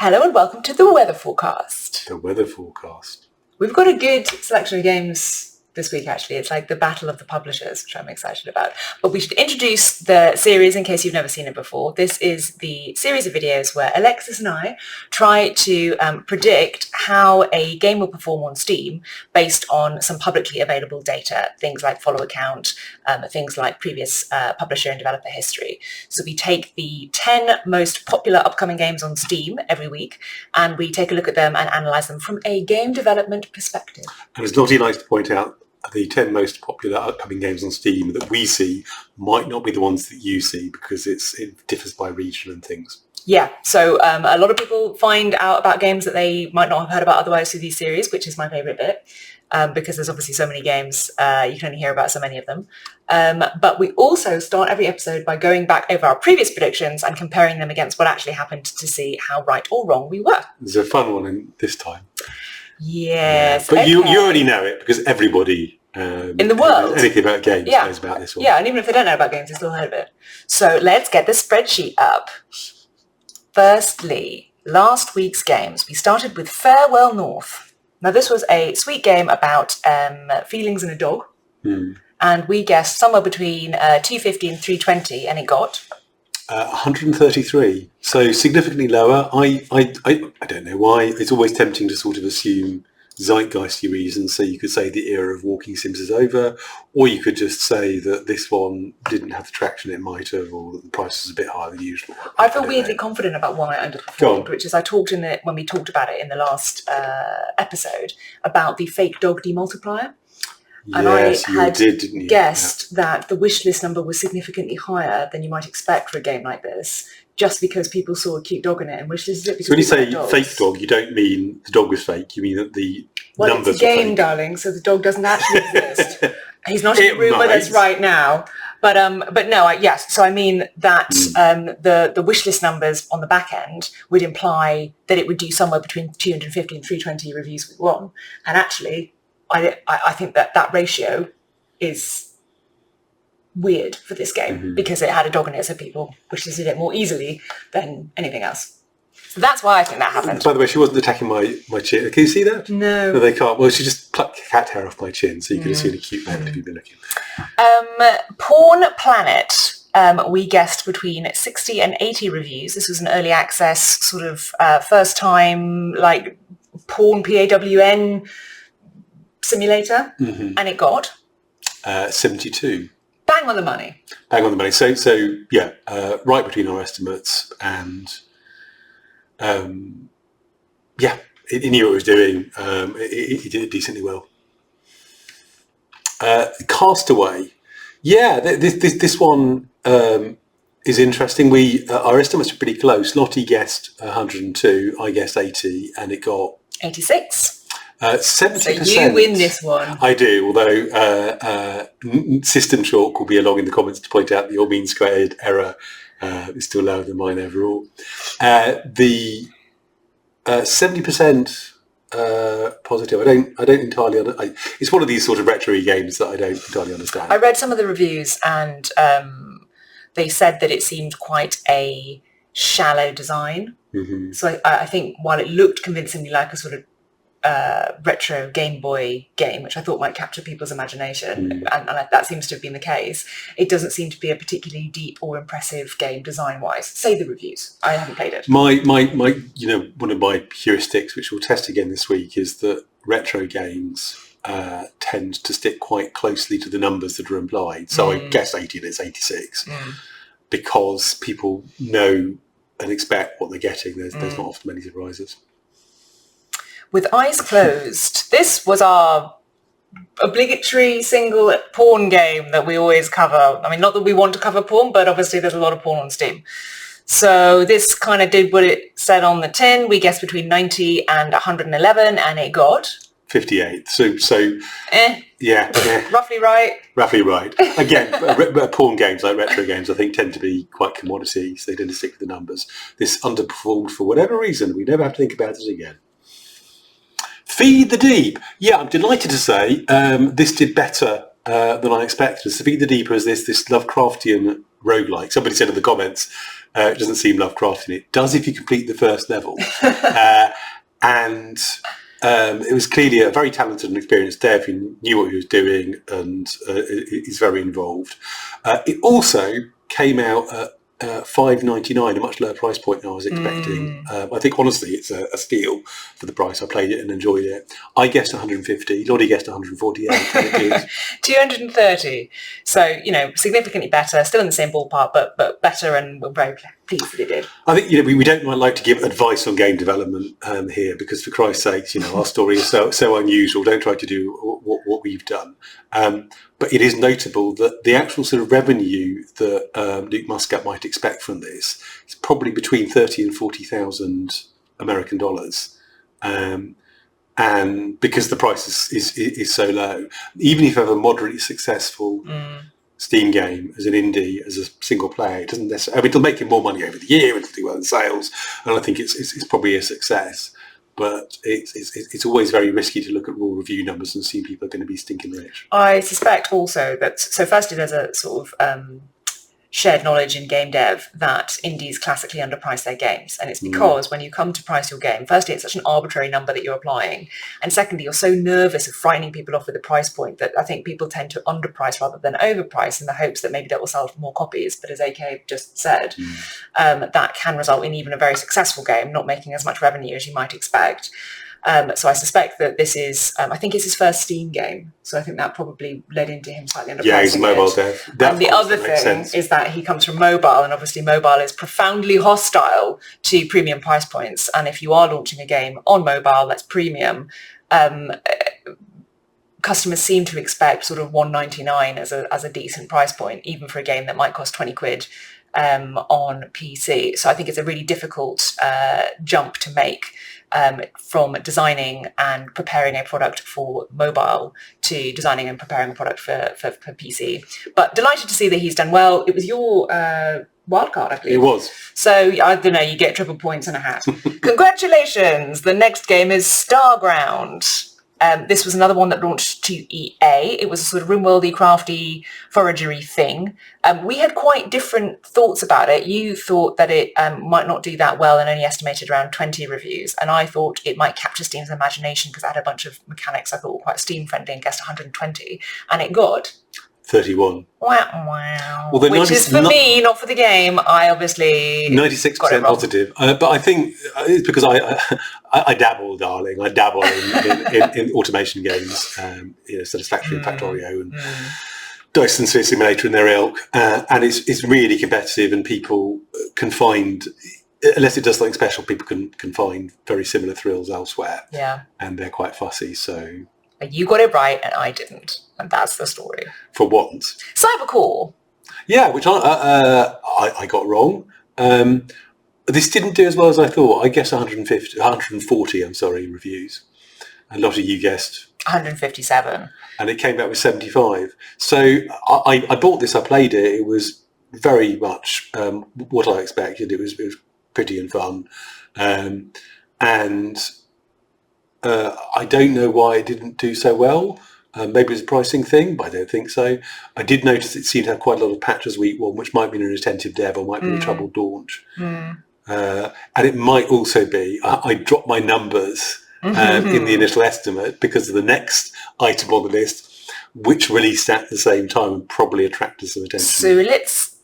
Hello and welcome to the weather forecast. The weather forecast. We've got a good selection of games this week, actually. It's like the battle of the publishers, which I'm excited about. But we should introduce the series in case you've never seen it before. This is the series of videos where Alexis and I try to predict how a game will perform on Steam based on some publicly available data, things like follower count, things like previous publisher and developer history. So we take the 10 most popular upcoming games on Steam every week, and we take a look at them and analyse them from a game development perspective. And as Lottie likes to point out, the 10 most popular upcoming games on Steam that we see might not be the ones that you see because it differs by region and things. Yeah, so a lot of people find out about games that they might not have heard about otherwise through these series, which is my favourite bit, because there's obviously so many games, you can only hear about so many of them. But we also start every episode by going back over our previous predictions and comparing them against what actually happened to see how right or wrong we were. There's a fun one in this time. Yes. But okay. you already know it because everybody in the world, anything about games knows about this one. Yeah, and even if they don't know about games, they still heard of it. So let's get the spreadsheet up. Firstly, last week's games. We started with Farewell North. Now, this was a sweet game about feelings in a dog. And we guessed somewhere between 250 and 320, and it got 133, so significantly lower. I don't know why. It's always tempting to sort of assume zeitgeisty reasons, so you could say the era of walking sims is over, or you could just say that this one didn't have the traction it might have, or that the price was a bit higher than usual. I feel weirdly confident about why I underperformed, which is I talked when we talked about it in the last episode about the fake dog demultiplier. And yes, I had guessed that the wishlist number was significantly higher than you might expect for a game like this, just because people saw a cute dog in it and wishlisted it. So when you say fake dog, you don't mean the dog was fake, you mean that the numbers it's a game, are fake. Darling, so the dog doesn't actually exist. He's not in the room with us right now. But no, yes. So I mean that the wishlist numbers on the back end would imply that it would do somewhere between 250 and 320 reviews with one. And actually, I think that ratio is weird for this game because it had a dog in it, so people wishlisted it more easily than anything else. So that's why I think that happened. By the way, she wasn't attacking my chin. Can you see that? No. No, they can't. Well, she just plucked cat hair off my chin, so you can see the cute moment if you've been looking. Porn Planet. We guessed between 60 and 80 reviews. This was an early access sort of first time like porn PAWN simulator, and it got 72. Bang on the money. Bang on the money. So yeah, right between our estimates, and yeah, it knew what it was doing. It did it decently well. Castaway. Yeah, this one is interesting. Our estimates are pretty close. Lottie guessed 102, I guessed 80, and it got 86. 70%. So you win this one. I do, although System Chalk will be along in the comments to point out that your mean squared error is still lower than mine overall. The 70% positive, I don't entirely it's one of these sort of retro-y games that I don't entirely understand. I read some of the reviews and they said that it seemed quite a shallow design. So I think while it looked convincingly like a sort of retro Game Boy game, which I thought might capture people's imagination, and that seems to have been the case, it doesn't seem to be a particularly deep or impressive game design-wise. Say the reviews. I haven't played it. My one of my heuristics, which we'll test again this week, is that retro games tend to stick quite closely to the numbers that are implied. So I guess 80 and it's 86 because people know and expect what they're getting. There's not often many surprises. With Eyes Closed, this was our obligatory single porn game that we always cover. I mean, not that we want to cover porn, but obviously there's a lot of porn on Steam. So this kind of did what it said on the tin. We guessed between 90 and 111, and it got 58. So yeah. Roughly right. Roughly right. Again, porn games like retro games, I think, tend to be quite commodity, so they tend to stick with the numbers. This underperformed for whatever reason. We never have to think about it again. Feed the Deep. Yeah, I'm delighted to say this did better than I expected. So Feed the Deep is this Lovecraftian roguelike. Somebody said in the comments, it doesn't seem Lovecraftian. It does if you complete the first level. And it was clearly a very talented and experienced dev who knew what he was doing and is very involved. It also came out at $5.99, a much lower price point than I was expecting. I think honestly it's a steal for the price. I played it and enjoyed it. I guessed 150. Lottie guessed 148. And it is 230. So, significantly better, still in the same ballpark, but better, and we're very pleased that it did. I think we don't like to give advice on game development here, because for Christ's sakes, our story is so unusual. Don't try to do what we've done. But it is notable that the actual sort of revenue that Luke Muscat might expect from this is probably between 30 and 40,000 American dollars. And because the price is so low, even if you have a moderately successful Steam game as an indie, as a single player, it doesn't necessarily. It'll make you more money over the year. It'll do well in sales, and I think it's probably a success. But it's always very risky to look at raw review numbers and see people are going to be stinking rich. I suspect also that, so firstly, there's a sort of shared knowledge in game dev that indies classically underprice their games. And it's because when you come to price your game, firstly, it's such an arbitrary number that you're applying. And secondly, you're so nervous of frightening people off with the price point that I think people tend to underprice rather than overprice in the hopes that maybe that will sell more copies. But as AK just said, that can result in even a very successful game not making as much revenue as you might expect. So I suspect that this is, I think it's his first Steam game. So I think that probably led into him slightly underpricing. Yeah, he's a mobile dev. And the other thing is that he comes from mobile, and obviously mobile is profoundly hostile to premium price points. And if you are launching a game on mobile that's premium, customers seem to expect sort of $1.99 as a decent price point, even for a game that might cost 20 quid on PC. So I think it's a really difficult jump to make. From designing and preparing a product for mobile to designing and preparing a product for PC. But delighted to see that he's done well. It was your wildcard, I believe. It was. So, I don't know, you get triple points and a hat. Congratulations! The next game is Starground. This was another one that launched to EA. It was a sort of rimworldy, crafty, foragery thing. We had quite different thoughts about it. You thought that it might not do that well and only estimated around 20 reviews. And I thought it might capture Steam's imagination because it had a bunch of mechanics I thought were quite Steam-friendly and guessed 120. And it got 31. Wow. Well, which is for me, not for the game. I obviously 96% positive. But I think it's because I dabble, darling. I dabble in automation games, Satisfactory and Factorio and Dyson Sphere Simulator and their ilk. And it's really competitive, and people can find, unless it does something special, people can find very similar thrills elsewhere. Yeah. And they're quite fussy, so... You got it right and I didn't. And that's the story. For once. Cybercore. Yeah, which I got wrong. This didn't do as well as I thought. I guessed 140, reviews. And Lottie, you guessed? 157. And it came back with 75. So I bought this, I played it. It was very much what I expected. It was pretty and fun. I don't know why it didn't do so well. Maybe it's a pricing thing, but I don't think so. I did notice it seemed to have quite a lot of patches week one, which might be an attentive dev or might be a troubled launch. And it might also be, I dropped my numbers in the initial estimate because of the next item on the list, which released at the same time and probably attracted some attention. So let's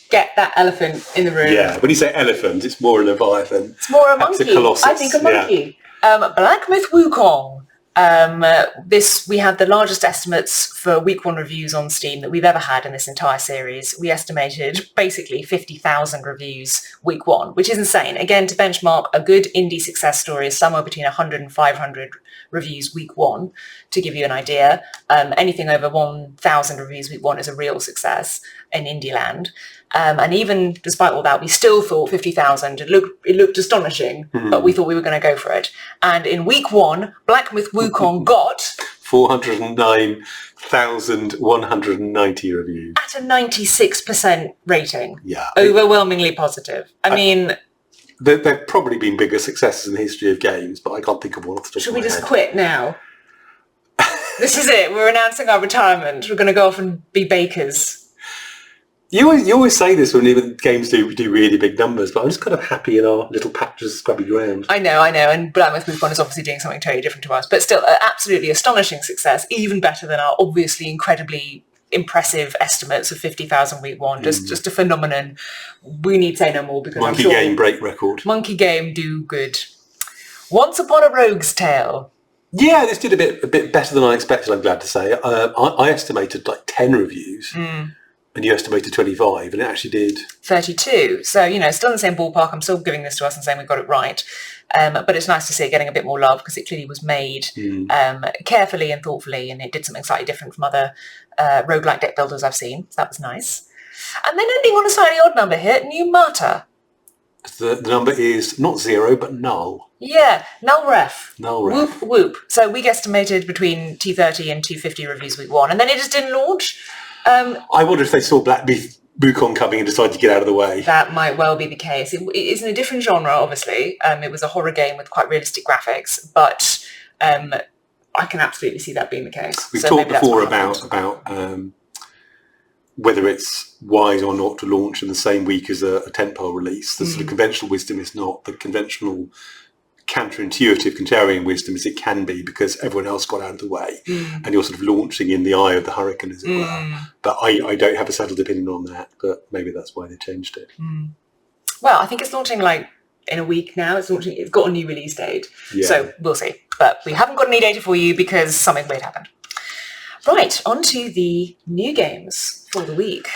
get that elephant in the room. Yeah, when you say elephant, it's more a leviathan. It's more a monkey. A colossus. I think a monkey. Yeah. Black Myth Wukong. We had the largest estimates for week one reviews on Steam that we've ever had in this entire series. We estimated basically 50,000 reviews week one, which is insane. Again, to benchmark, a good indie success story is somewhere between 100 and 500 reviews week one, to give you an idea. Anything over 1,000 reviews week one is a real success in indie land. And even despite all that, we still thought 50,000. It looked astonishing, but we thought we were going to go for it. And in week one, Black Myth Wukong got 409,190 reviews at a 96% rating. Yeah, overwhelmingly positive. I mean, there've probably been bigger successes in the history of games, but I can't think of one off the top of my head. Should we just quit now? This is it. We're announcing our retirement. We're going to go off and be bakers. You always say this when even games do really big numbers, but I'm just kind of happy in our little patches of scrubby ground. I know, and Blackmouth Week 1 is obviously doing something totally different to us, but still absolutely astonishing success, even better than our obviously incredibly impressive estimates of 50,000 week 1. Just a phenomenon. We need say no more because Monkey I'm sure Game break record. Monkey Game do good. Once Upon a Rogue's Tale. Yeah, this did a bit better than I expected, I'm glad to say. I estimated like 10 reviews. And you estimated 25, and it actually did 32. So, still in the same ballpark. I'm still giving this to us and saying we got it right. But it's nice to see it getting a bit more love because it clearly was made carefully and thoughtfully, and it did something slightly different from other roguelike deck builders I've seen. So that was nice. And then ending on a slightly odd number here, New Mata. The number is not 0, but null. Yeah, null ref. Null ref. Whoop, whoop. So we guesstimated between 230 and 250 reviews week 1, and then it just didn't launch. I wonder if they saw Black Beef Wukong coming and decided to get out of the way. That might well be the case. It is in a different genre, obviously. It was a horror game with quite realistic graphics, but I can absolutely see that being the case. We've talked before about whether it's wise or not to launch in the same week as a tentpole release. The sort of conventional wisdom is not. The conventional counterintuitive contrarian wisdom is it can be because everyone else got out of the way and you're sort of launching in the eye of the hurricane, as it were. But I don't have a settled opinion on that, but maybe that's why they changed it. Well, I think it's launching like in a week now. It's got a new release date. So we'll see. But we haven't got any data for you because something weird happened. Right, on to the new games for the week.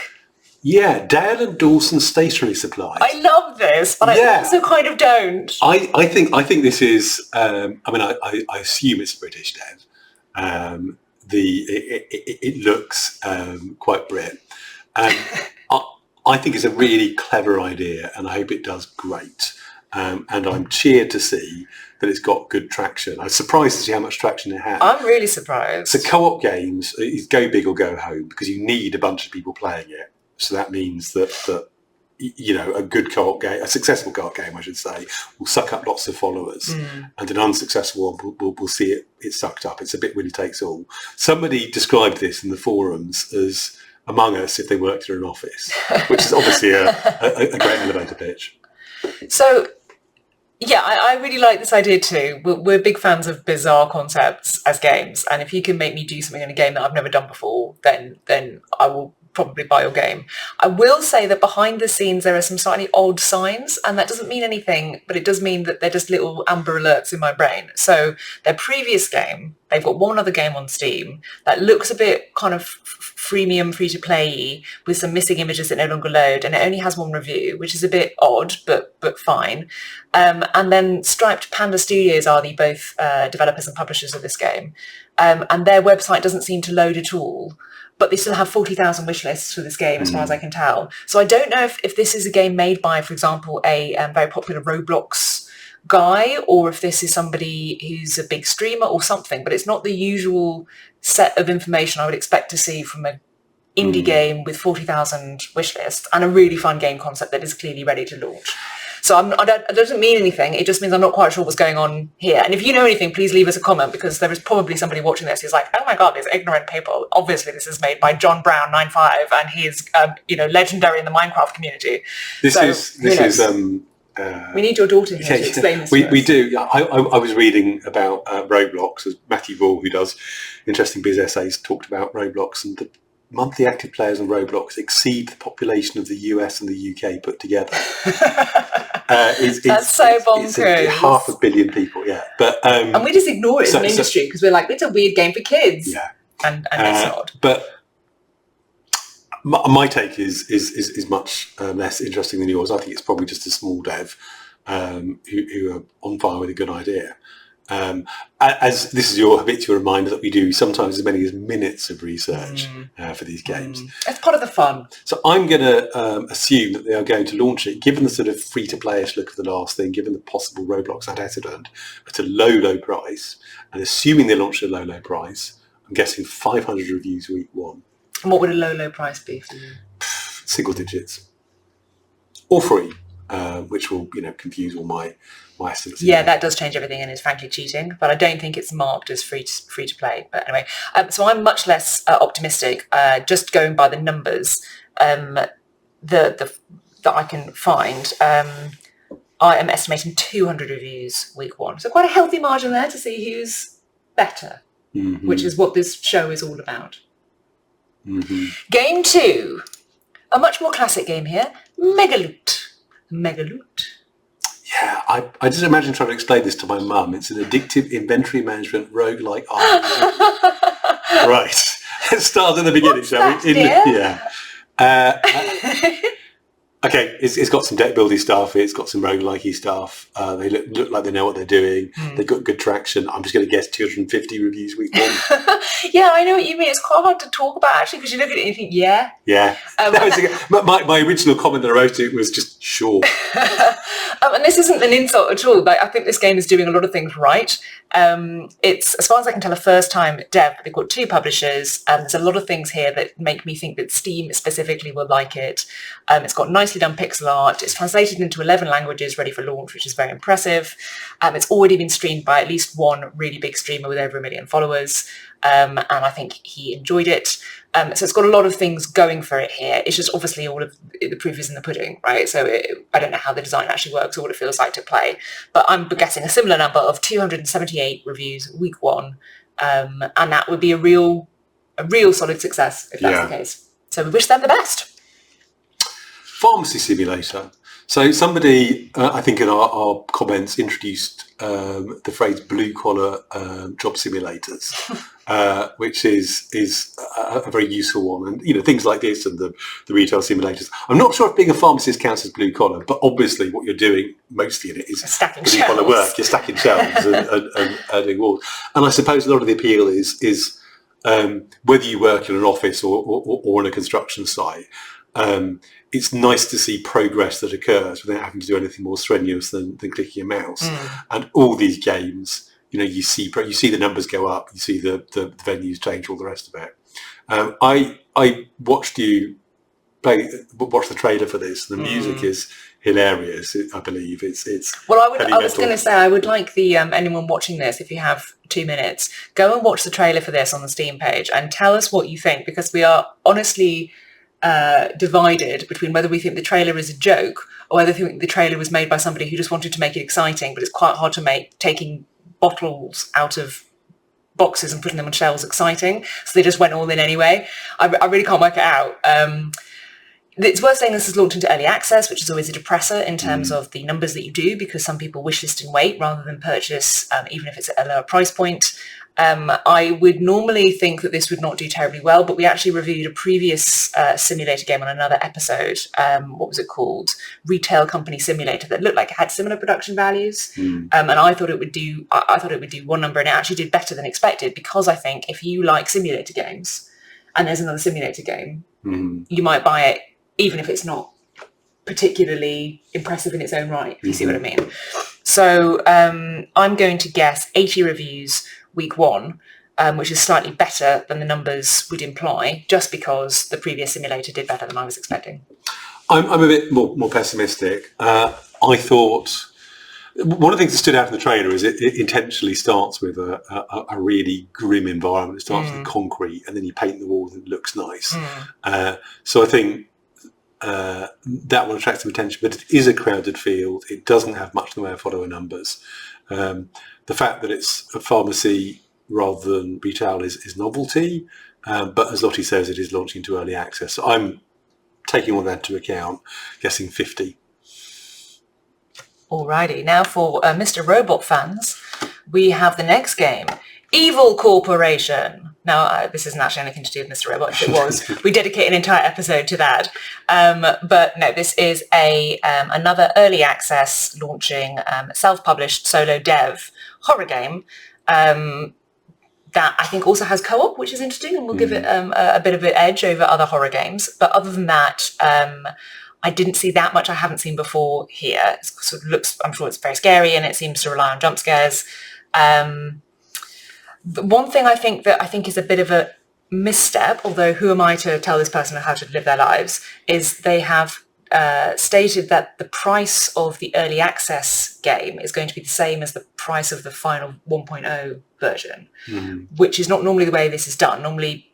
Yeah, Dale and Dawson Stationery Supplies. I love this, but I also kind of don't. I think this is. I assume it's a British dev. It looks quite Brit. I think it's a really clever idea, and I hope it does great. And I'm cheered to see that it's got good traction. I'm surprised to see how much traction it has. I'm really surprised. So co-op games is go big or go home because you need a bunch of people playing it. So that means that a good co-op game, a successful co-op game, I should say, will suck up lots of followers, and an unsuccessful one will see it sucked up. It's a bit winner takes all. Somebody described this in the forums as Among Us if they worked in an office, which is obviously a great elevator pitch. So, yeah, I really like this idea too. We're big fans of bizarre concepts as games, and if you can make me do something in a game that I've never done before, then I will probably buy your game. I will say that behind the scenes there are some slightly odd signs, and that doesn't mean anything, but it does mean that they're just little amber alerts in my brain. So their previous game, they've got one other game on Steam that looks a bit kind of freemium, free-to-play with some missing images that no longer load, and it only has one review, which is a bit odd, but fine. And then Striped Panda Studios are the both developers and publishers of this game, and their website doesn't seem to load at all. But they still have 40,000 wish lists for this game, as far as I can tell. So I don't know if this is a game made by, for example, a very popular Roblox guy, or if this is somebody who's a big streamer or something. But it's not the usual set of information I would expect to see from an indie game with 40,000 wish lists and a really fun game concept that is clearly ready to launch. So it doesn't mean anything. It just means I'm not quite sure what's going on here. And if you know anything, please leave us a comment, because there is probably somebody watching this who's like, oh my God, these ignorant people. Obviously, this is made by John Brown 95, and he is, legendary in the Minecraft community. This is. We need your daughter here to explain this to us. We do. I was reading about Roblox. Matthew Ball, who does interesting biz essays, talked about Roblox, and the monthly active players on Roblox exceed the population of the US and the UK put together. That's so bonkers. It's 500 million people, yeah. But and we just ignore it as an industry because we're like, it's a weird game for kids. Yeah, and it's not. But my take is much less interesting than yours. I think it's probably just a small dev who are on fire with a good idea. As this is your habitual reminder that we do sometimes as many as minutes of research for these games. It's part of the fun. So I'm going to assume that they are going to launch it, given the sort of free-to-playish look of the last thing, given the possible Roblox antecedent, at a low price, and assuming they launch at a low price, I'm guessing 500 reviews week 1. And what would a low price be for you? Single digits. Or free, which will confuse all my estimates. Yeah, that does change everything and is frankly cheating, but I don't think it's marked as free to play. But anyway, so I'm much less optimistic, just going by the numbers. that I can find, I am estimating 200 reviews week 1. So quite a healthy margin there to see who's better, which is what this show is all about. Game 2, a much more classic game here, Megaloot. Megaloot. Yeah, I just imagine trying to explain this to my mum. It's an addictive inventory management roguelike RPG. Right. Let's start at the beginning, shall we? Yeah. Okay, it's got some deck building stuff. It's got some roguelikey stuff. They look like they know what they're doing. They've got good traction. I'm just going to guess 250 reviews week 1. Yeah, I know what you mean. It's quite hard to talk about, actually, because you look at it and you think, yeah. Yeah. My original comment that I wrote it was just sure. And this isn't an insult at all. Like, I think this game is doing a lot of things right. It's, as far as I can tell, a first-time dev. They've got 2 publishers, and there's a lot of things here that make me think that Steam specifically will like it. It's got nicely done pixel art. It's translated into 11 languages, ready for launch, which is very impressive. It's already been streamed by at least one really big streamer with over 1 million followers, and I think he enjoyed it. So it's got a lot of things going for it here. It's just obviously all of the proof is in the pudding, right? So I don't know how the design actually works or what it feels like to play, but I'm guessing a similar number of 278 reviews week 1, and that would be a real solid success if that's the case. So we wish them the best. Pharmacy simulator. So somebody, I think in our comments, introduced the phrase blue-collar job simulators, which is a very useful one. And, things like this and the retail simulators. I'm not sure if being a pharmacist counts as blue-collar, but obviously what you're doing mostly in it is blue-collar work. You're stacking shelves and doing walls. And I suppose a lot of the appeal is whether you work in an office or on a construction site, it's nice to see progress that occurs without having to do anything more strenuous than clicking a mouse. And all these games, you see the numbers go up, you see the venues change, all the rest of it. I watched you watch the trailer for this. The music is hilarious. I believe it's. Well, I was going to say I would like the anyone watching this, if you have 2 minutes, go and watch the trailer for this on the Steam page and tell us what you think, because we are honestly divided between whether we think the trailer is a joke or whether we think the trailer was made by somebody who just wanted to make it exciting, but it's quite hard to make taking bottles out of boxes and putting them on shelves exciting, so they just went all in anyway. I really can't work it out. It's worth saying this is launched into early access, which is always a depressor in terms of the numbers that you do, because some people wishlist and wait rather than purchase, even if it's at a lower price point. I would normally think that this would not do terribly well, but we actually reviewed a previous simulator game on another episode. What was it called? Retail Company Simulator, that looked like it had similar production values. And I thought it would do. I thought it would do one number, and it actually did better than expected, because I think if you like simulator games, and there's another simulator game, you might buy it, even if it's not particularly impressive in its own right. If you see what I mean. So I'm going to guess 80 reviews week 1, which is slightly better than the numbers would imply, just because the previous simulator did better than I was expecting. I'm a bit more pessimistic. I thought one of the things that stood out in the trailer is it intentionally starts with a really grim environment. It starts with concrete, and then you paint the walls and it looks nice. So I think that will attract some attention, but it is a crowded field. It doesn't have much in the way of follower numbers. The fact that it's a pharmacy rather than retail is novelty, but as Lottie says, it is launching into early access. So I'm taking all that into account, guessing 50. Alrighty, now for Mr. Robot fans, we have the next game, Evil Corporation. Now, this isn't actually anything to do with Mr. Robot. If it was, we dedicate an entire episode to that. But no, this is another early access launching self-published solo dev horror game that I think also has co-op, which is interesting, and will give it a bit of an edge over other horror games. But other than that, I didn't see that much I haven't seen before here. It sort of looks, I'm sure it's very scary, and it seems to rely on jump scares. The one thing I think is a bit of a misstep, although who am I to tell this person how to live their lives, is they have stated that the price of the early access game is going to be the same as the price of the final 1.0 version, which is not normally the way this is done. Normally,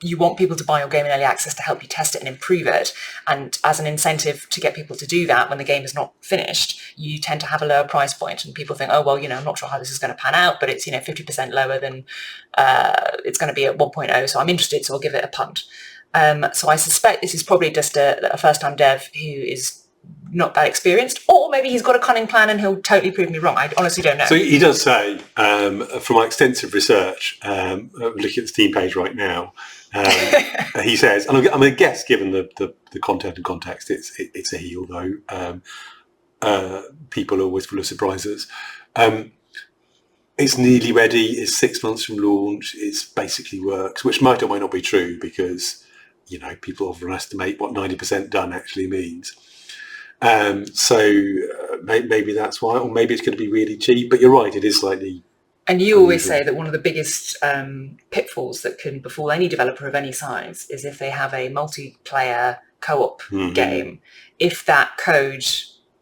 you want people to buy your game in early access to help you test it and improve it. And as an incentive to get people to do that when the game is not finished, you tend to have a lower price point. And people think, oh, well, I'm not sure how this is going to pan out, but it's, 50% lower than it's going to be at 1.0. So I'm interested, so I'll give it a punt. So I suspect this is probably just a first-time dev who is not that experienced, or maybe he's got a cunning plan and he'll totally prove me wrong. I honestly don't know. So he does say, from my extensive research, looking at the Steam page right now, he says, and I'm going to guess, given the content and context, it's a he, although people are always full of surprises. It's nearly ready. It's 6 months from launch. It's basically works, which might or might not be true because people overestimate what 90% done actually means. Maybe that's why, or maybe it's going to be really cheap. But you're right, it is slightly. And you always say that one of the biggest pitfalls that can befall any developer of any size is if they have a multiplayer co-op game. If that code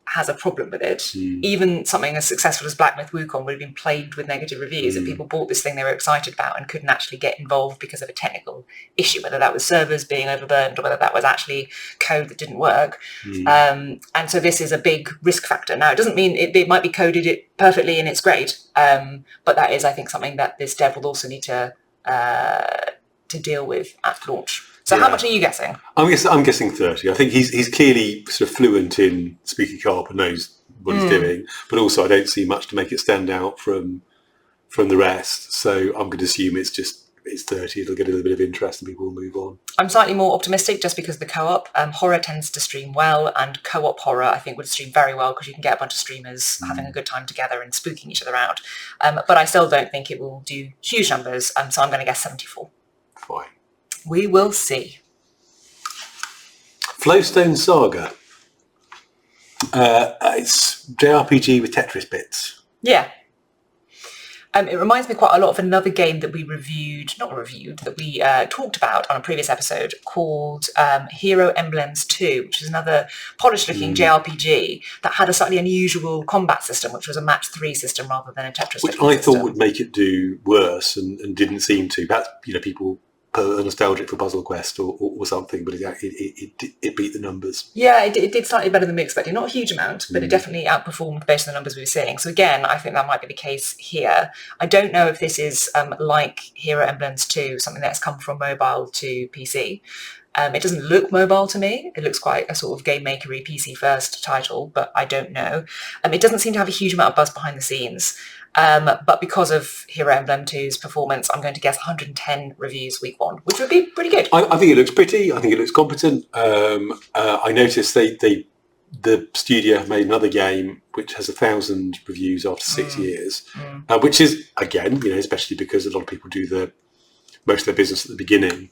has a problem with it, even something as successful as Black Myth Wukong would have been plagued with negative reviews, that people bought this thing they were excited about and couldn't actually get involved because of a technical issue, whether that was servers being overburdened or whether that was actually code that didn't work. And so this is a big risk factor. Now, it doesn't mean it might be coded it perfectly and it's great, but that is, I think, something that this dev will also need to deal with at launch. So how much are you guessing? I'm guessing 30. I think he's clearly sort of fluent in speaking co-op and knows what he's doing, but also I don't see much to make it stand out from the rest. So I'm going to assume it's 30. It'll get a little bit of interest and people will move on. I'm slightly more optimistic just because the co-op horror tends to stream well, and co-op horror I think would stream very well because you can get a bunch of streamers having a good time together and spooking each other out. But I still don't think it will do huge numbers, so I'm going to guess 74. Fine. We will see. Flowstone Saga. It's JRPG with Tetris bits. Yeah. It reminds me quite a lot of another game that we talked about on a previous episode called Hero Emblems 2, which is another polished-looking JRPG that had a slightly unusual combat system, which was a match 3 system rather than a Tetris system. Which I thought would make it do worse and didn't seem to. Perhaps, people are nostalgic for Puzzle Quest or something, but it beat the numbers. Yeah, it did slightly better than we expected. Not a huge amount, but it definitely outperformed based on the numbers we were seeing. So again, I think that might be the case here. I don't know if this is like Hero Emblems 2, something that's come from mobile to PC. It doesn't look mobile to me. It looks quite a sort of game makery PC first title, but I don't know. It doesn't seem to have a huge amount of buzz behind the scenes. But because of Hero Emblem 2's performance, I'm going to guess 110 reviews week 1, which would be pretty good. I think it looks pretty. I think it looks competent. I noticed the studio have made another game which has 1,000 reviews after 6 years, which is, again, especially because a lot of people do most of their business at the beginning,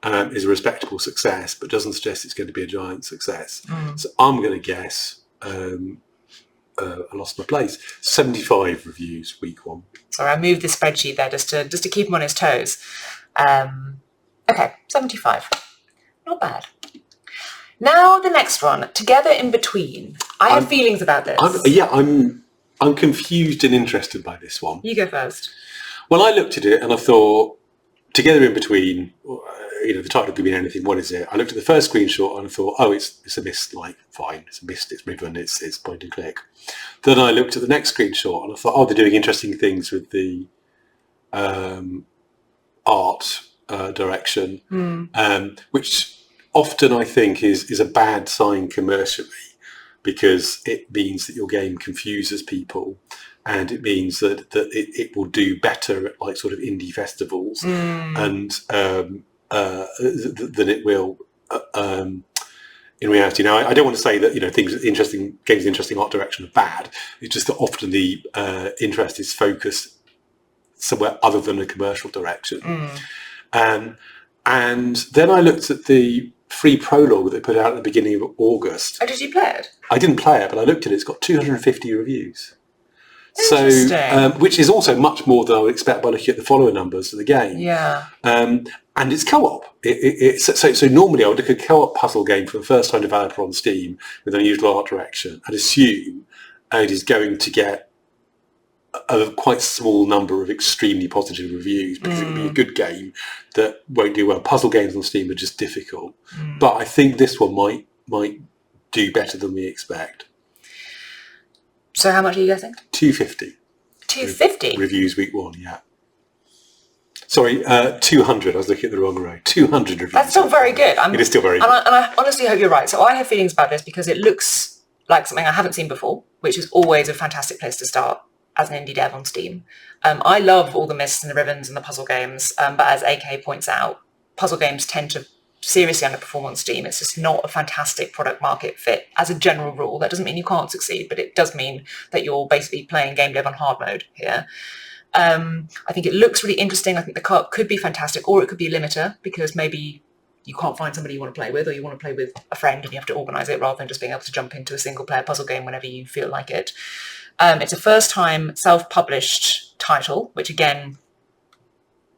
is a respectable success, but doesn't suggest it's going to be a giant success. So I'm going to guess... I lost my place. 75 reviews week 1. Sorry, I moved the spreadsheet there just to keep him on his toes. Okay, 75. Not bad. Now the next one, Together in Between. I have feelings about this. I'm confused and interested by this one. You go first. Well, I looked at it and I thought, Together in Between. The title could mean anything. What is it? I looked at the first screenshot and I thought, oh, it's a mist. Fine, it's a mist. It's ribbon. It's point and click. Then I looked at the next screenshot and I thought, oh, they're doing interesting things with the art direction, which often I think is a bad sign commercially, because it means that your game confuses people. And it means that it will do better at sort of indie festivals and than it will in reality. Now, I don't want to say that games with interesting art direction are bad. It's just that often the interest is focused somewhere other than a commercial direction. And then I looked at the free prologue that they put out at the beginning of August. Oh, did you play it? I didn't play it, but I looked at it. It's got 250 reviews. So, which is also much more than I would expect by looking at the follower numbers of the game. Yeah. And it's co-op. So normally I would look at a co-op puzzle game for a first-time developer on Steam with unusual art direction and assume it is going to get a quite small number of extremely positive reviews because it would be a good game that won't do well. Puzzle games on Steam are just difficult, but I think this one might do better than we expect. So how much are you guessing? 250. 250? Reviews week 1, yeah. Sorry, 200. I was looking at the wrong row. 200 reviews. That's still very good. It is still very good. And I honestly hope you're right. So I have feelings about this because it looks like something I haven't seen before, which is always a fantastic place to start as an indie dev on Steam. I love all the mists and the ribbons and the puzzle games, but as AK points out, puzzle games tend to seriously underperform on Steam. It's just not a fantastic product market fit as a general rule. That doesn't mean you can't succeed, but it does mean that you're basically playing game dev on hard mode here. I think it looks really interesting. I think the cart could be fantastic, or it could be a limiter because maybe you can't find somebody you want to play with, or you want to play with a friend and you have to organise it rather than just being able to jump into a single player puzzle game whenever you feel like it. It's a first time self-published title, which again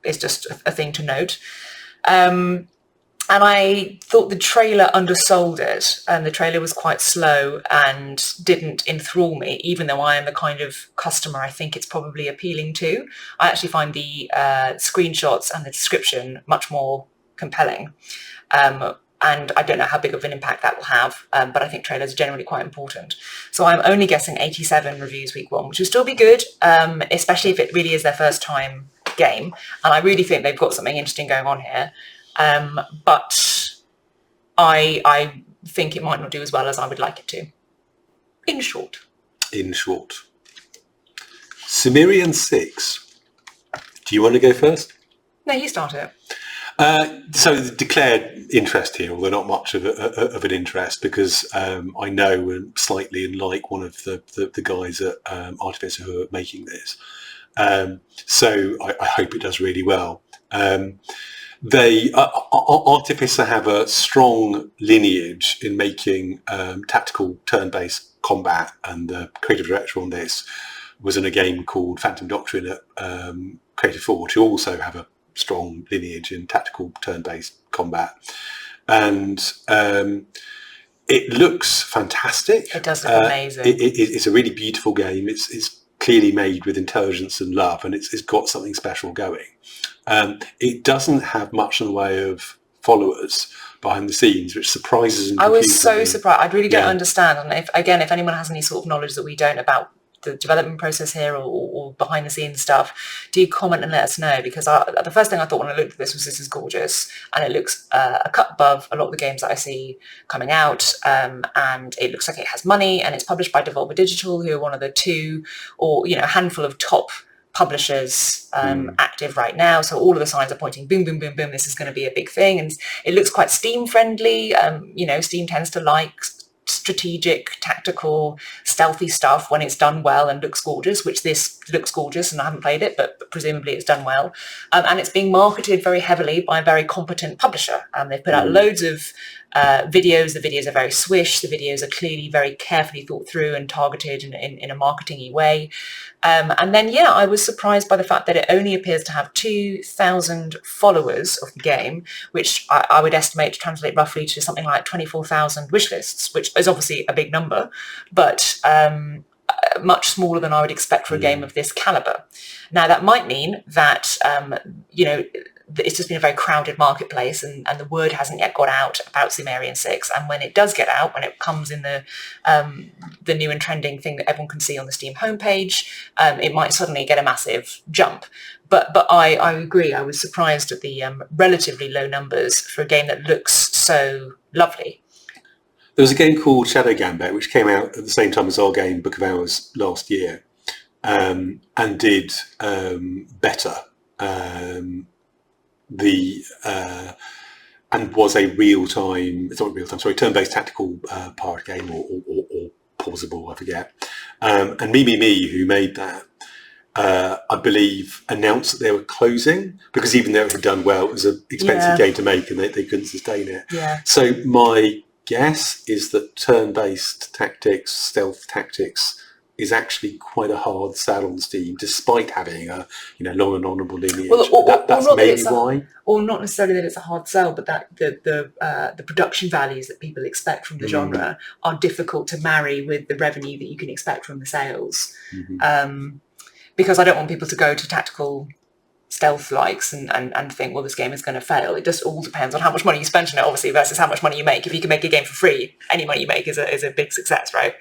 is just a thing to note. And I thought the trailer undersold it, and the trailer was quite slow and didn't enthrall me, even though I am the kind of customer I think it's probably appealing to. I actually find the screenshots and the description much more compelling. And I don't know how big of an impact that will have, but I think trailers are generally quite important. So I'm only guessing 87 reviews week 1, which will still be good, especially if it really is their first time game. And I really think they've got something interesting going on here. But I think it might not do as well as I would like it to. In short. Sumerian 6. Do you want to go first? No, you start it. So the declared interest here, although not much of an interest, because I know and slightly and like one of the guys at Artificer who are making this. So I hope it does really well. They Artificer have a strong lineage in making tactical turn-based combat, and the creative director on this was in a game called Phantom Doctrine at Creative Forge, who also have a strong lineage in tactical turn-based combat. And it looks fantastic. It does look amazing. It's a really beautiful game. It's clearly made with intelligence and love, and it's got something special going. It doesn't have much in the way of followers behind the scenes, which surprises and confuses me. I was so surprised. I really don't understand. And if anyone has any sort of knowledge that we don't about the development process here or behind the scenes stuff, do comment and let us know, because the first thing I thought when I looked at this was this is gorgeous, and it looks a cut above a lot of the games that I see coming out, and it looks like it has money, and it's published by Devolver Digital, who are one of the two or a handful of top publishers active right now. So all of the signs are pointing boom, boom, boom, boom, this is going to be a big thing. And it looks quite Steam friendly. Steam tends to like strategic, tactical, stealthy stuff when it's done well and looks gorgeous, which this looks gorgeous, and I haven't played it, but presumably it's done well. And it's being marketed very heavily by a very competent publisher. They've put out loads of videos. The videos are very swish. The videos are clearly very carefully thought through and targeted in a marketing-y way. And then, I was surprised by the fact that it only appears to have 2,000 followers of the game, which I would estimate to translate roughly to something like 24,000 wish lists, which is obviously a big number, but much smaller than I would expect for a game of this caliber. Now, that might mean that, it's just been a very crowded marketplace, and the word hasn't yet got out about Sumerian 6. And when it does get out, when it comes in the new and trending thing that everyone can see on the Steam homepage, it might suddenly get a massive jump. But I agree, I was surprised at the relatively low numbers for a game that looks so lovely. There was a game called Shadow Gambit, which came out at the same time as our game, Book of Hours, last year, and did better. And was a turn-based tactical part game or pausable, I forget. And Me, who made that, I believe, announced that they were closing, because even though it had done well, it was an expensive game to make, and they couldn't sustain it. Yeah. So my guess is that turn-based tactics, stealth tactics, is actually quite a hard sell on Steam, despite having a long and honourable lineage. That's maybe why. Or not necessarily that it's a hard sell, but that the production values that people expect from the genre are difficult to marry with the revenue that you can expect from the sales. because I don't want people to go to tactical stealth likes and think, well, this game is going to fail. It just all depends on how much money you spend on it, obviously, versus how much money you make. If you can make a game for free, any money you make is a big success, right?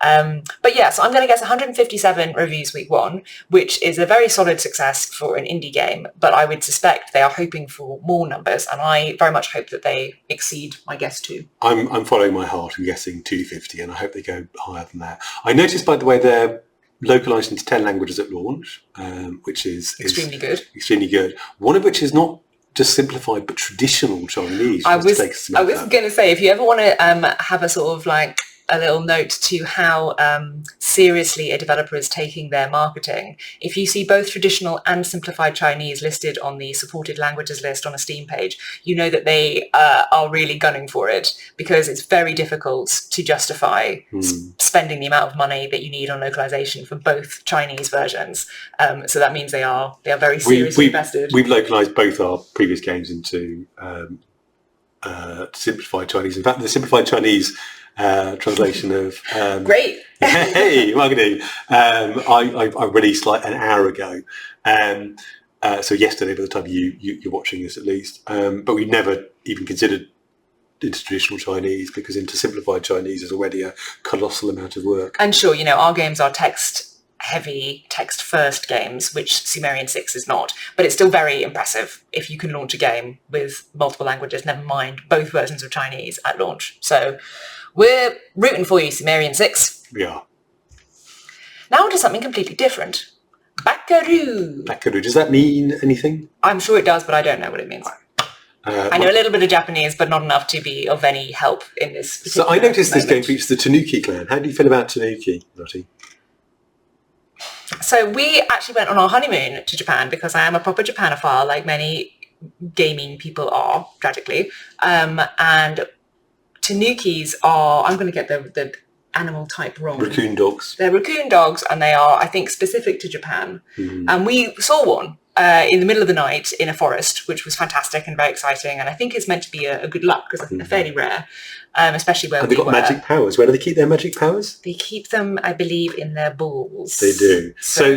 But yeah, so I'm going to guess 157 reviews week 1, which is a very solid success for an indie game, but I would suspect they are hoping for more numbers, and I very much hope that they exceed my guess too. I'm following my heart and guessing 250, and I hope they go higher than that. I noticed, by the way, they're localised into 10 languages at launch, which is extremely good. Extremely good. One of which is not just simplified, but traditional Chinese. I was going to say, if you ever want to have a sort of like a little note to how seriously a developer is taking their marketing, if you see both traditional and simplified Chinese listed on the supported languages list on a Steam page, you know that they are really gunning for it, because it's very difficult to justify spending the amount of money that you need on localization for both Chinese versions. So that means they are very seriously invested. We've localized both our previous games into simplified Chinese. In fact, the simplified Chinese translation of great hey marketing I released like an hour ago, so yesterday by the time you're watching this at least, but we never even considered into traditional Chinese, because into simplified Chinese is already a colossal amount of work. And sure, you know, our games are text heavy, text first games, which Sumerian 6 is not, but it's still very impressive if you can launch a game with multiple languages, never mind both versions of Chinese at launch. So we're rooting for you, Sumerian 6. We are. Now to something completely different. Bakeru. Bakeru, does that mean anything? I'm sure it does, but I don't know what it means. I know a little bit of Japanese, but not enough to be of any help in this. So I noticed this game features the Tanuki clan. How do you feel about Tanuki, Lottie? So we actually went on our honeymoon to Japan, because I am a proper Japanophile, like many gaming people are, tragically. And Tanukis are, I'm going to get the animal type wrong. Raccoon dogs. They're raccoon dogs, and they are, I think, specific to Japan. And we saw one in the middle of the night in a forest, which was fantastic and very exciting. And I think it's meant to be a good luck, because I think they're fairly rare, especially where we were. They've got magic powers. Where do they keep their magic powers? They keep them, I believe, in their balls. They do. So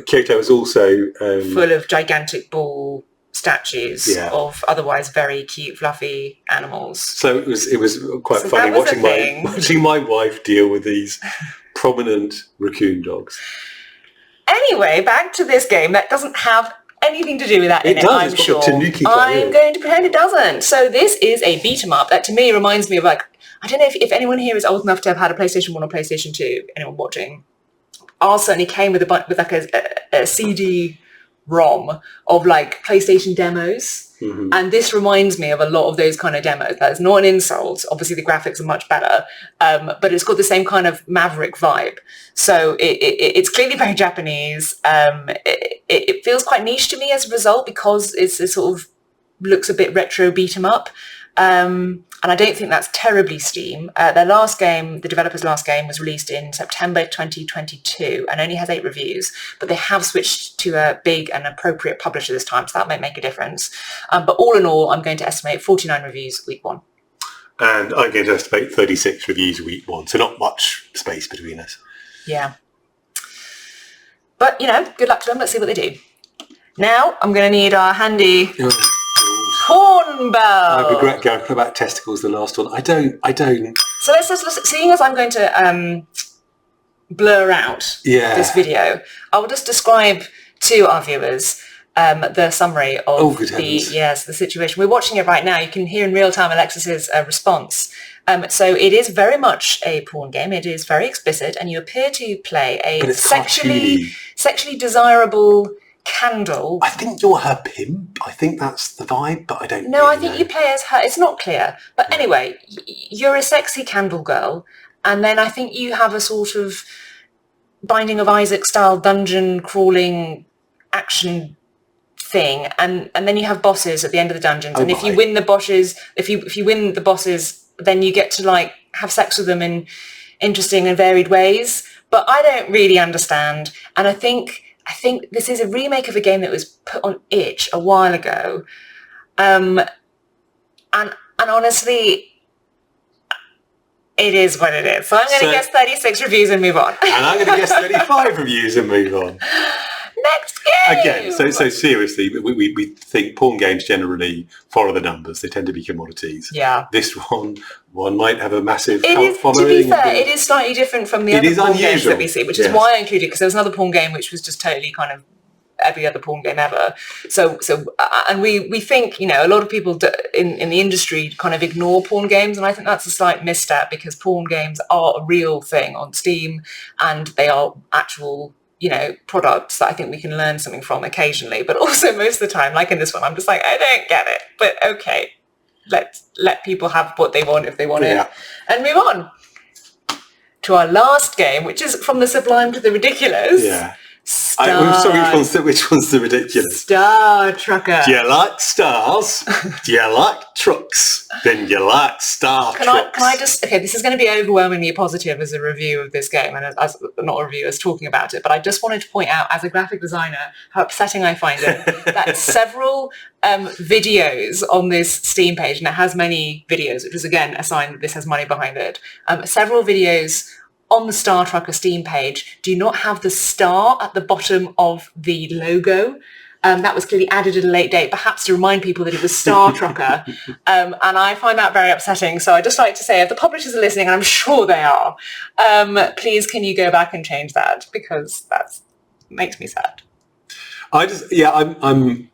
Kyoto is also full of gigantic ball statues of otherwise very cute, fluffy animals. So it was quite funny watching my wife deal with these prominent raccoon dogs. Anyway, back to this game that doesn't have anything to do with that in it, I'm sure. I'm going to pretend it doesn't. So this is a beat 'em up that to me reminds me of, like, I don't know if anyone here is old enough to have had a PlayStation 1 or PlayStation 2, anyone watching. Ours certainly came with like a CD-ROM of like PlayStation demos. And this reminds me of a lot of those kind of demos. That's not an insult. Obviously, the graphics are much better, but it's got the same kind of Maverick vibe. So it's clearly very Japanese. It feels quite niche to me as a result, because it sort of looks a bit retro beat 'em up. And I don't think that's terribly Steam. Their last game, the developer's last game, was released in September 2022 and only has 8 reviews, but they have switched to a big and appropriate publisher this time, so that might make a difference. But all in all, I'm going to estimate 49 reviews week 1. And I'm going to estimate 36 reviews week 1, so not much space between us. Yeah. But, you know, good luck to them. Let's see what they do. Now, I'm going to need our handy... Horn bell. I regret going about testicles the last one. I don't. So let's just, seeing as I'm going to blur out this video, I will just describe to our viewers the summary of the situation. We're watching it right now. You can hear in real time Alexis's response. So it is very much a porn game. It is very explicit, and you appear to play a sexually desirable candle. I think you're her pimp. I think that's the vibe, but I don't know. No, I think you play as her. It's not clear. But anyway, you're a sexy candle girl, and then I think you have a sort of Binding of Isaac style dungeon crawling action thing, and then you have bosses at the end of the dungeons, and if you win the bosses, if you win the bosses, then you get to like have sex with them in interesting and varied ways. But I don't really understand, and I think this is a remake of a game that was put on itch a while ago. And honestly, It is what it is. So I'm going to guess 36 reviews and move on. And I'm going to guess 35 reviews and move on. Next game! Again, so seriously, we think porn games generally follow the numbers. They tend to be commodities. Yeah. This one might have a massive cult following. To be fair, it is slightly different from the other porn games that we see, which is why I included it, because there was another porn game which was just totally kind of every other porn game ever. So and we think, you know, a lot of people in the industry kind of ignore porn games, and I think that's a slight misstep, because porn games are a real thing on Steam, and they are actual, you know, products that I think we can learn something from occasionally. But also most of the time, like in this one, I'm just like, I don't get it, but okay, let people have what they want if they want it, and move on to our last game, which is from the sublime to the ridiculous. I'm sorry, which one's the ridiculous? Star Trucker. Do you like stars? Do you like trucks? Then you like Trucks. Can I just, okay, this is going to be overwhelmingly positive as a review of this game, and as not a review, as talking about it, but I just wanted to point out, as a graphic designer, how upsetting I find it that several videos on this Steam page, and it has many videos, which is again a sign that this has money behind it, several videos on the Star Trucker Steam page do not have the star at the bottom of the logo. That was clearly added at a late date, perhaps to remind people that it was Star Trucker. And I find that very upsetting. So I'd just like to say, if the publishers are listening, and I'm sure they are, please can you go back and change that, because that makes me sad. I mean,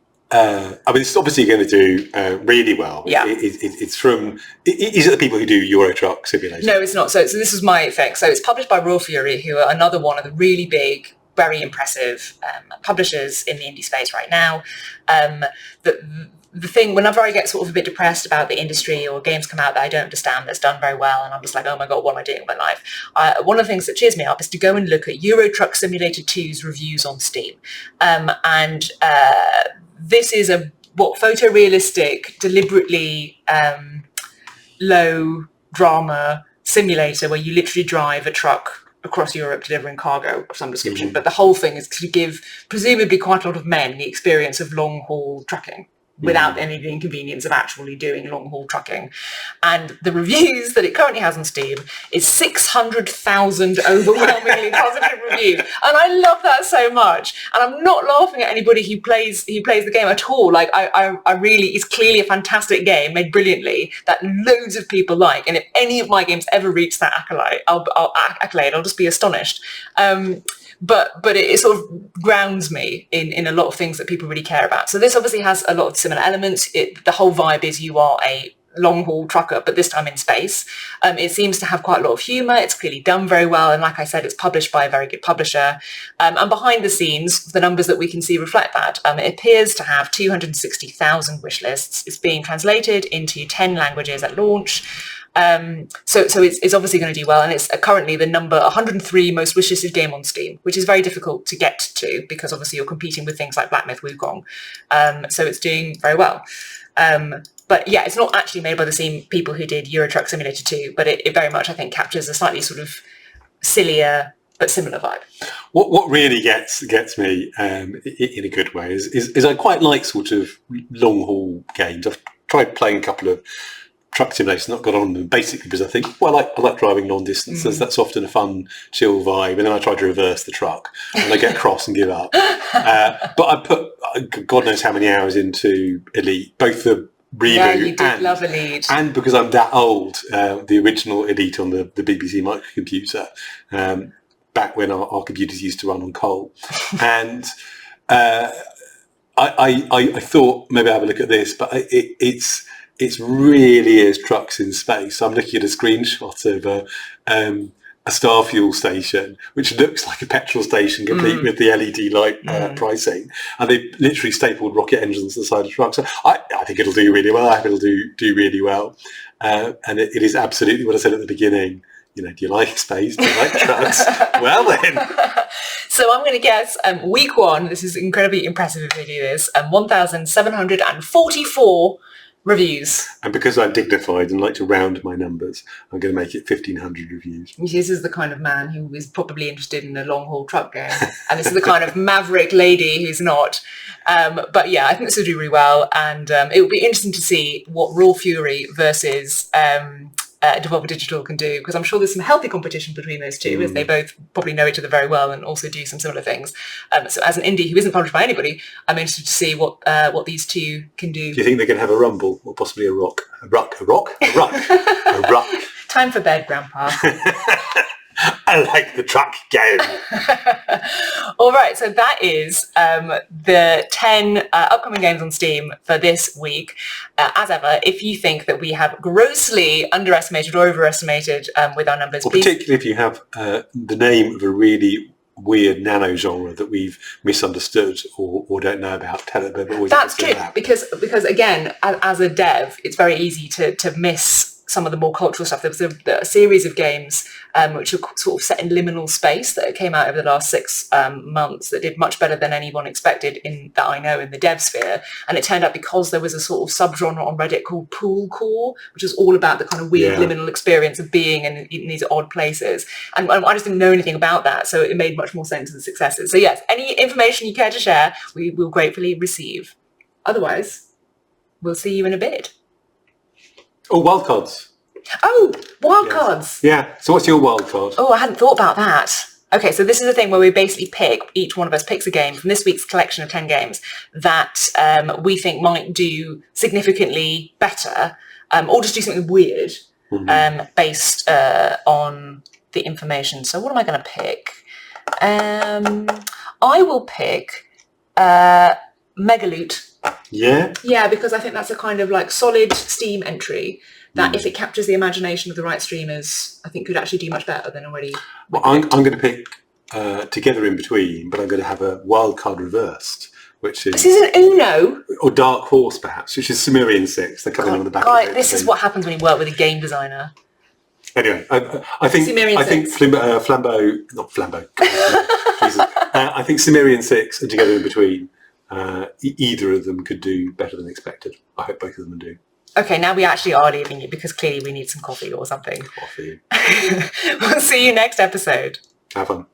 it's obviously going to do really well. Yeah. It's from... Is it the people who do Euro Truck Simulator? No, it's not. So this is my fix. So it's published by Raw Fury, who are another one of the really big, very impressive publishers in the indie space right now. The thing, whenever I get sort of a bit depressed about the industry, or games come out that I don't understand that's done very well, and I'm just like, oh my God, what am I doing with my life? One of the things that cheers me up is to go and look at Euro Truck Simulator 2's reviews on Steam. This is a photorealistic, deliberately low drama simulator where you literally drive a truck across Europe delivering cargo of some description. But the whole thing is to give presumably quite a lot of men the experience of long haul trucking without any of the inconvenience of actually doing long haul trucking. And the reviews that it currently has on Steam is 600,000 overwhelmingly positive reviews. And I love that so much. And I'm not laughing at anybody who plays the game at all. Like I really, it's clearly a fantastic game made brilliantly that loads of people like. And if any of my games ever reach that accolade, I'll just be astonished. But it sort of grounds me in a lot of things that people really care about. So this obviously has a lot of similar elements. The whole vibe is you are a long-haul trucker, but this time in space. It seems to have quite a lot of humour. It's clearly done very well. And like I said, it's published by a very good publisher. And behind the scenes, the numbers that we can see reflect that. It appears to have 260,000 wish lists. It's being translated into 10 languages at launch. So it's obviously going to do well, and it's currently the number 103 most wishlisted game on Steam, which is very difficult to get to because obviously you're competing with things like Black Myth Wukong. So it's doing very well. But yeah, it's not actually made by the same people who did Euro Truck Simulator 2, but it very much, I think, captures a slightly sort of sillier but similar vibe. What really gets me in a good way is I quite like sort of long haul games. I've tried playing a couple of truck simulators, not got on them, basically because I think, well, I like driving long distances. That's often a fun, chill vibe. And then I try to reverse the truck and I get cross and give up. But I put God knows how many hours into Elite, both the reboot yeah, you did love Elite. And because I'm that old, the original Elite on the BBC microcomputer, back when our computers used to run on coal. And I thought maybe I'll have a look at this, but it's really is trucks in space. I'm looking at a screenshot of a Starfuel station, which looks like a petrol station, complete with the LED light pricing. And they literally stapled rocket engines to the side of trucks. So I think it'll do really well. I hope it'll do really well. And it is absolutely what I said at the beginning. You know, do you like space? Do you like trucks? Well then. So I'm going to guess week one, this is incredibly impressive if they do this, 1,744 reviews. And because I'm dignified and like to round my numbers, I'm going to make it 1,500 reviews. This is the kind of man who is probably interested in a long-haul truck game. And this is the kind of maverick lady who's not. But yeah, I think this will do really well. And it will be interesting to see what Raw Fury versus Devolver Digital can do, because I'm sure there's some healthy competition between those two, as they both probably know each other very well and also do some similar things. So as an indie who isn't published by anybody, I'm interested to see what these two can do. Do you think they can have a rumble or possibly a rock? A ruck? Time for bed, Grandpa. I like the truck game. All right, so that is the 10 upcoming games on Steam for this week. As ever, if you think that we have grossly underestimated or overestimated with our numbers, please... particularly if you have the name of a really weird nano genre that we've misunderstood or don't know about, tell it. That's true, because again, as a dev, it's very easy to miss some of the more cultural stuff. There was a series of games which are sort of set in liminal space that came out over the last 6 months that did much better than anyone expected that I know in the dev sphere. And it turned out because there was a sort of subgenre on Reddit called poolcore, which is all about the kind of weird liminal experience of being in these odd places. And I just didn't know anything about that, so it made much more sense as successes. So yes, any information you care to share, we will gratefully receive. Otherwise, we'll see you in a bit. Oh, wildcards. Oh, wildcards. Yeah. So what's your wildcard? Oh, I hadn't thought about that. Okay, so this is the thing where we basically each one of us picks a game from this week's collection of 10 games that we think might do significantly better, or just do something weird based on the information. So what am I going to pick? I will pick Megaloot. Yeah? Yeah, because I think that's a kind of like solid Steam entry that if it captures the imagination of the right streamers, I think could actually do much better than already. Well, I'm going to pick Together in Between, but I'm going to have a wild card reversed, which is... This is an Uno. Or Dark Horse, perhaps, which is Sumerian 6. They're coming on the back of it. This is what happens when you work with a game designer. Anyway, I think Flambeau, not Flambeau. Jesus. I think Sumerian 6 and Together in Between, either of them could do better than expected. I hope both of them do. Okay, now we actually are leaving you because clearly we need some coffee or something. Coffee. We'll see you next episode. Have fun.